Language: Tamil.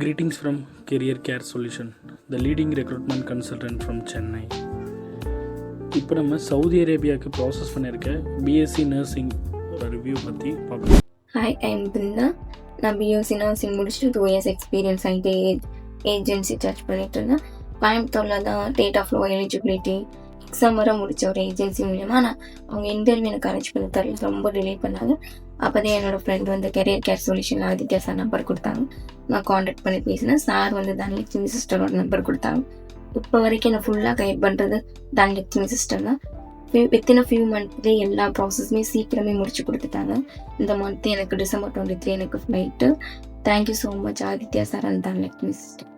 Greetings from Career Care Solution, the leading recruitment consultant from Chennai. இப்போ நம்ம சவுதி அரேபியாவுக்கு ப்ராசஸ் பண்ணியிருக்க பிஎஸ்சி நர்சிங் ரிவ்யூ பற்றி பார்க்கலாம். Hi, I'm Brinda. நான் பிஎஸ்சி நர்சிங் முடிச்சுட்டு 2 years எக்ஸ்பீரியன்ஸ் ஆகிட்டு ஏஜென்சி சார்ஜ் பண்ணிட்டு இருந்தேன். கோயம்புத்தூரில் தான் date of low eligibility exam வர முடித்த ஒரு ஏஜென்சி மூலியமாக நான் அவங்க இன்டர்வியூ எனக்கு அரேஞ்ச் பண்ணி தரல, ரொம்ப டிலே பண்ணாங்க. அப்போ தான் என்னோடய ஃப்ரெண்ட் வந்து career care solution Aditya sir number கொடுத்தாங்க. நான் காண்டாக்ட் பண்ணி பேசினேன். சார் வந்து தனலட்சுமி சிஸ்டரோட நம்பர் கொடுத்தாங்க. இப்போ வரைக்கும் என்ன ஃபுல்லாக கைட் பண்ணுறது தனலட்சுமி சிஸ்டர் தான். வித்தின் ஃபியூ மந்த்லேயே எல்லா ப்ராசஸுமே சீக்கிரமே முடிச்சு கொடுத்துட்டாங்க. இந்த மந்த் எனக்கு December 23 எனக்கு flight. Thank you so much Aditya sir and Dhanalakshmi sister.